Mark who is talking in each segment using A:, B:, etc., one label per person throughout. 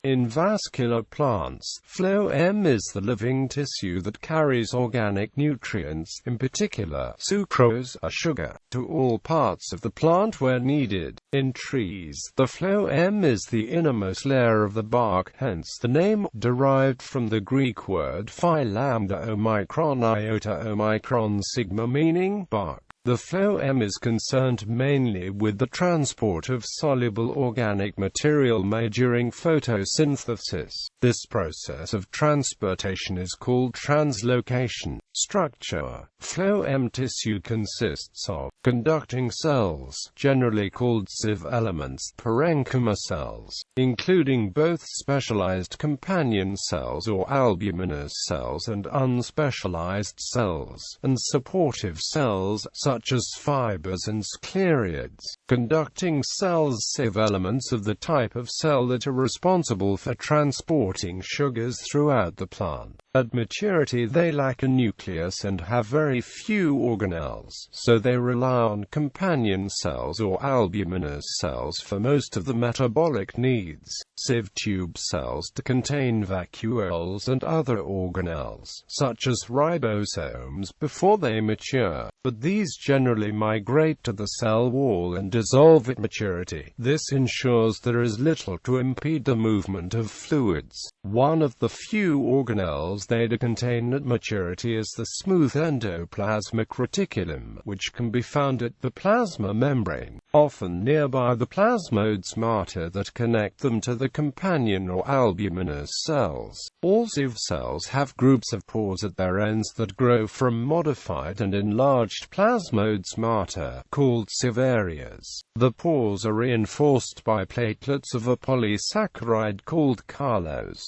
A: In vascular plants, phloem is the living tissue that carries organic nutrients, in particular sucrose, a sugar, to all parts of the plant where needed. In trees, the phloem is the innermost layer of the bark, hence the name, derived from the Greek word phi lambda omicron iota omicron sigma meaning bark. The phloem is concerned mainly with the transport of soluble organic material made during photosynthesis. This process of transportation is called translocation. Structure: phloem tissue consists of conducting cells, generally called sieve elements, parenchyma cells, including both specialized companion cells or albuminous cells and unspecialized cells, and supportive cells, such as fibers and sclerids. Conducting cells, sieve elements of the type of cell that are responsible for transporting sugars throughout the plant. At maturity they lack a nucleus and have very few organelles, so they rely on companion cells or albuminous cells for most of the metabolic needs. Sieve tube cells to contain vacuoles and other organelles, such as ribosomes, before they mature, but these generally migrate to the cell wall and dissolve at maturity. This ensures there is little to impede the movement of fluids. One of the few organelles they contain at maturity is the smooth endoplasmic reticulum, which can be found at the plasma membrane, often nearby the plasmodes mater that connect them to the companion or albuminous cells. All sieve cells have groups of pores at their ends that grow from modified and enlarged plasmodes mater, called sieve areas. The pores are reinforced by platelets of a polysaccharide called carlose.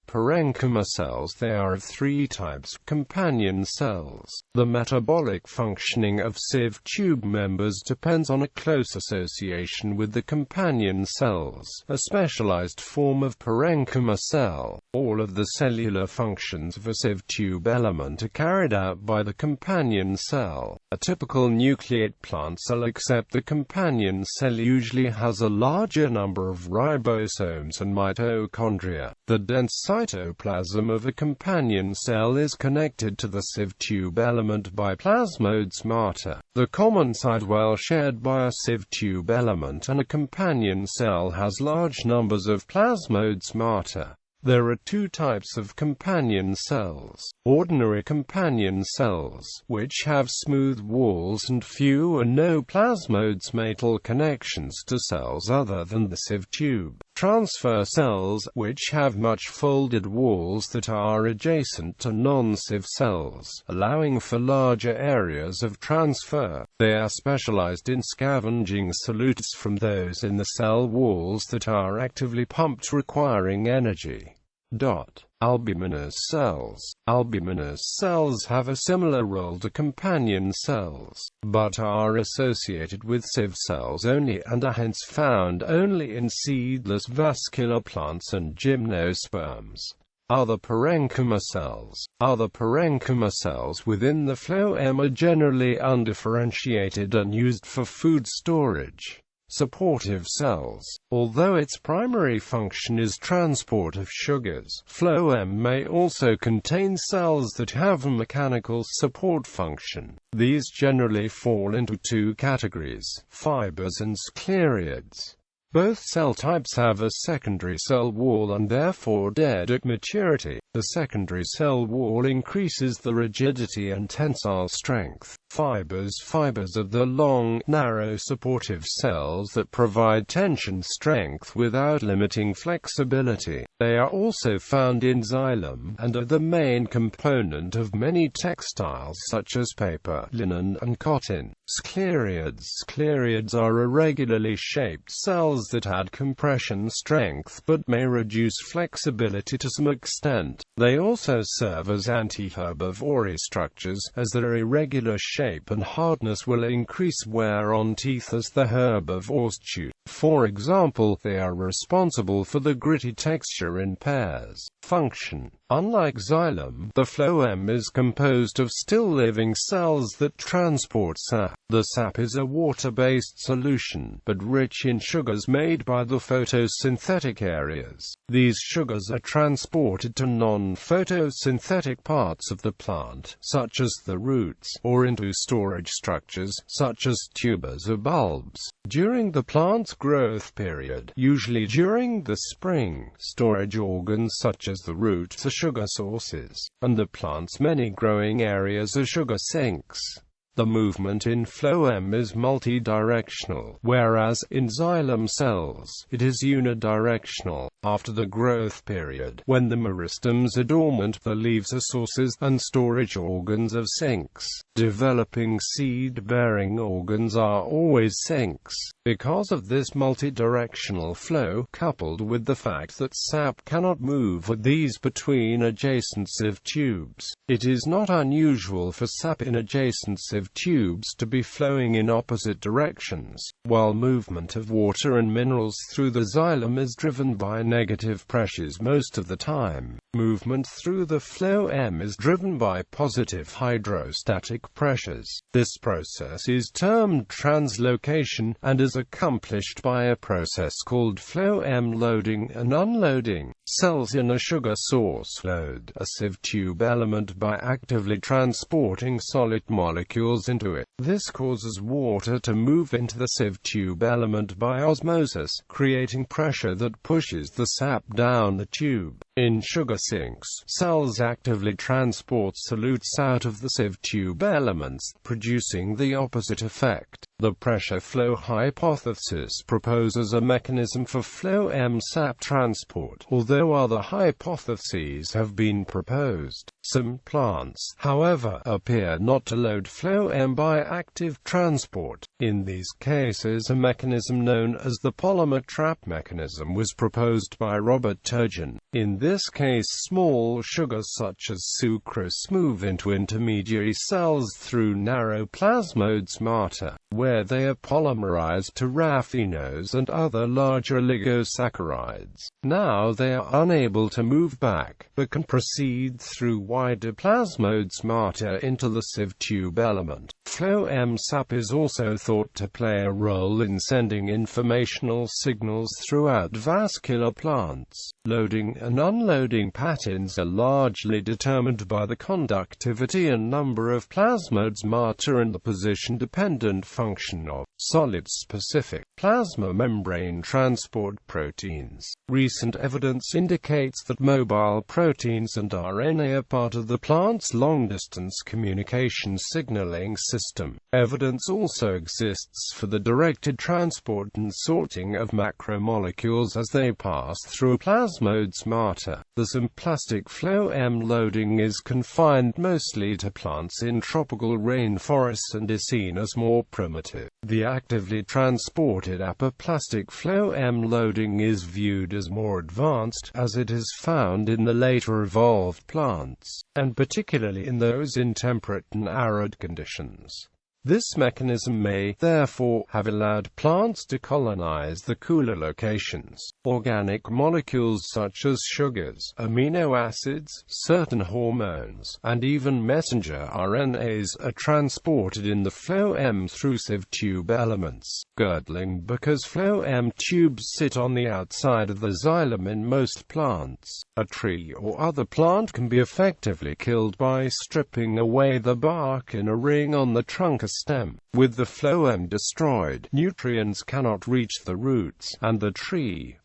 A: Parenchyma cells. They are of three types: companion cells. The metabolic functioning of sieve tube members depends on a close association with the companion cells, a specialized form of parenchyma cell. All of the cellular functions of a sieve tube element are carried out by the companion cell. A typical nucleate plant cell, except the companion cell, usually has a larger number of ribosomes and mitochondria. The dense cytoplasm of a companion cell is connected to the sieve tube element by plasmodes mater. The common sidewall shared by a sieve tube element and a companion cell has large numbers of plasmodes mater. There are two types of companion cells: ordinary companion cells, which have smooth walls and few or no plasmode-matal connections to cells other than the sieve tube; transfer cells, which have much folded walls that are adjacent to non-sieve cells, allowing for larger areas of transfer. They are specialized in scavenging solutes from those in the cell walls that are actively pumped, requiring energy. Albuminous cells. Albuminous cells have a similar role to companion cells, but are associated with sieve cells only and are hence found only in seedless vascular plants and gymnosperms. Other parenchyma cells. Other parenchyma cells within the phloem are generally undifferentiated and used for food storage. Supportive cells. Although its primary function is transport of sugars, phloem may also contain cells that have a mechanical support function. These generally fall into two categories: fibers and sclerids. Both cell types have a secondary cell wall and therefore dead at maturity. The secondary cell wall increases the rigidity and tensile strength. Fibers are the long, narrow supportive cells that provide tension strength without limiting flexibility. They are also found in xylem, and are the main component of many textiles such as paper, linen, and cotton. Sclerids are irregularly shaped cells that add compression strength but may reduce flexibility to some extent. They also serve as anti-herbivory structures, as their irregular shape and hardness will increase wear on teeth as the herbivores chew. For example, they are responsible for the gritty texture in pears. Function. Unlike xylem, the phloem is composed of still living cells that transport sap. The sap is a water-based solution, but rich in sugars made by the photosynthetic areas. These sugars are transported to non-photosynthetic parts of the plant, such as the roots, or into storage structures, such as tubers or bulbs. During the plant's growth period, usually during the spring, storage organs such as the roots are sugar sources, and the plant's many growing areas are sugar sinks. The movement in phloem is multidirectional, whereas in xylem cells, it is unidirectional. After the growth period, when the meristems are dormant, the leaves are sources and storage organs of sinks. Developing seed-bearing organs are always sinks. Because of this multidirectional flow, coupled with the fact that sap cannot move with these between adjacent sieve tubes, it is not unusual for sap in adjacent sieve tubes to be flowing in opposite directions, while movement of water and minerals through the xylem is driven by negative pressures most of the time. Movement through the phloem is driven by positive hydrostatic pressures. This process is termed translocation, and is accomplished by a process called phloem loading and unloading. Cells in a sugar source load a sieve tube element by actively transporting solid molecules into it. This causes water to move into the sieve tube element by osmosis, creating pressure that pushes the sap down the tube. In sugar sinks, cells actively transport solutes out of the sieve tube elements, producing the opposite effect. The pressure flow hypothesis proposes a mechanism for phloem sap transport, although other hypotheses have been proposed. Some plants, however, appear not to load phloem by active transport. In these cases, a mechanism known as the polymer trap mechanism was proposed by Robert Turgeon. In this case, small sugars such as sucrose move into intermediary cells through narrow plasmodesmata, where they are polymerized to raffinose and other larger oligosaccharides. Now they are unable to move back, but can proceed through wider plasmodesmata into the sieve tube element. Phloem sap is also thought to play a role in sending informational signals throughout vascular plants. Loading and unloading patterns are largely determined by the conductivity and number of plasmodesmata and the position-dependent function of solid-specific plasma membrane transport proteins. Recent evidence indicates that mobile proteins and RNA are part of the plant's long-distance communication signaling system. Evidence also exists for the directed transport and sorting of macromolecules as they pass through plasmodesmata. The symplastic phloem loading is confined mostly to plants in tropical rainforests and is seen as more primitive. The actively transported apoplastic phloem loading is viewed as more advanced, as it is found in the later evolved plants, and particularly in those in temperate and arid conditions. This mechanism may, therefore, have allowed plants to colonize the cooler locations. Organic molecules such as sugars, amino acids, certain hormones, and even messenger RNAs are transported in the phloem through sieve tube elements. Girdling. Because phloem tubes sit on the outside of the xylem in most plants, a tree or other plant can be effectively killed by stripping away the bark in a ring on the trunk or stem. With the phloem destroyed, nutrients cannot reach the roots, and the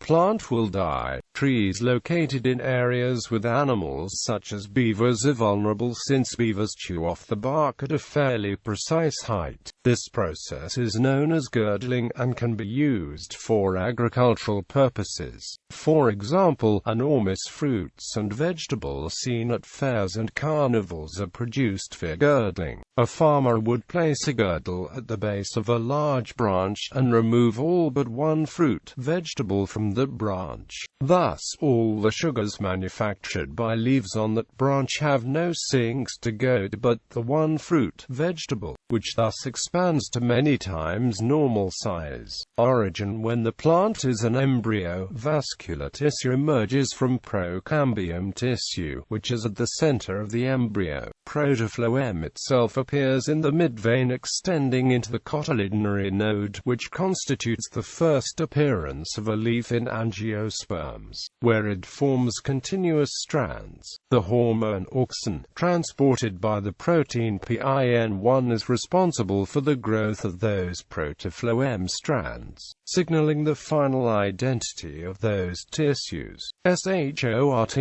A: plant will die. Trees located in areas with animals such as beavers are vulnerable since beavers chew off the bark at a fairly precise height. This process is known as girdling and can be used for agricultural purposes. For example, enormous fruits and vegetables seen at fairs and carnivals are produced via girdling. A farmer would place place a girdle at the base of a large branch and remove all but one fruit vegetable from the branch. Thus, all the sugars manufactured by leaves on that branch have no sinks to go to but the one fruit vegetable, which thus expands to many times normal size. Origin: when the plant is an embryo, vascular tissue emerges from procambium tissue, which is at the center of the embryo. Protophloem itself appears in the midvein extending into the cotyledonary node, which constitutes the first appearance of a leaf in angiosperms, where it forms continuous strands. The hormone auxin, transported by the protein PIN1, is responsible for the growth of those protophloem strands, signaling the final identity of those tissues. SHORTROOT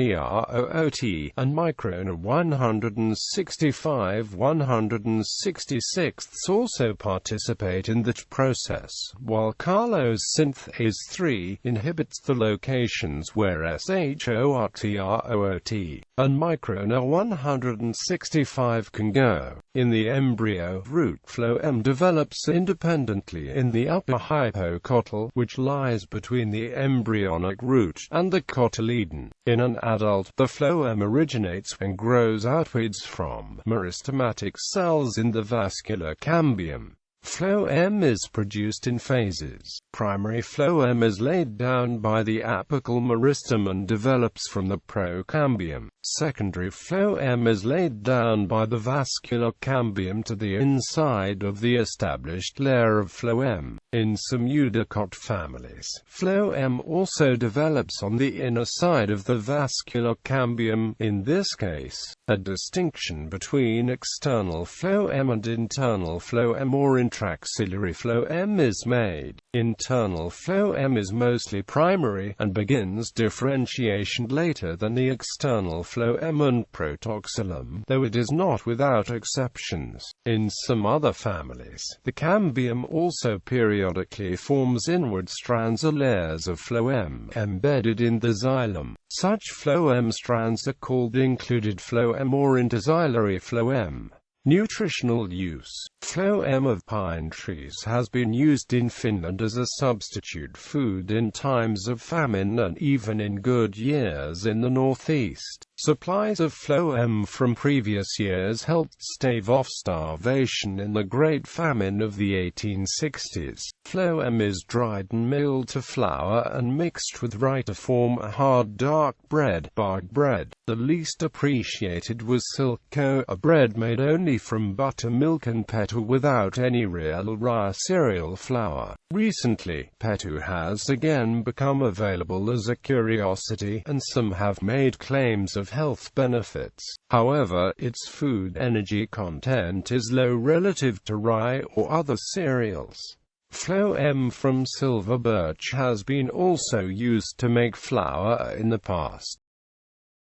A: and microna 165-166 also participate in that process, while Carlos synthase 3 inhibits the locations where SHORTROOT and microna 165 can go. In the embryo, root phloem develops independently in the upper hypocotyl, which lies between the embryonic root and the cotyledon. In an adult, the phloem originates and grows outwards from meristematic cells in the vascular cambium. Phloem is produced in phases. Primary phloem is laid down by the apical meristem and develops from the procambium. Secondary phloem is laid down by the vascular cambium to the inside of the established layer of phloem. In some eudicot families, phloem also develops on the inner side of the vascular cambium. In this case, a distinction between external phloem and internal phloem or intraxillary phloem is made. Internal phloem is mostly primary, and begins differentiation later than the external phloem and protoxylem, though it is not without exceptions. In some other families, the cambium also periodically forms inward strands or layers of phloem embedded in the xylem. Such phloem strands are called included phloem or interxillary phloem. Nutritional use. Phloem of pine trees has been used in Finland as a substitute food in times of famine and even in good years in the northeast. Supplies of phloem from previous years helped stave off starvation in the Great Famine of the 1860s. Phloem is dried and milled to flour and mixed with rye to form a hard dark bread, bark bread. The least appreciated was silko, a bread made only from buttermilk and petu without any real rye cereal flour. Recently, petu has again become available as a curiosity, and some have made claims of health benefits. However, its food energy content is low relative to rye or other cereals. Phloem from silver birch has been also used to make flour in the past.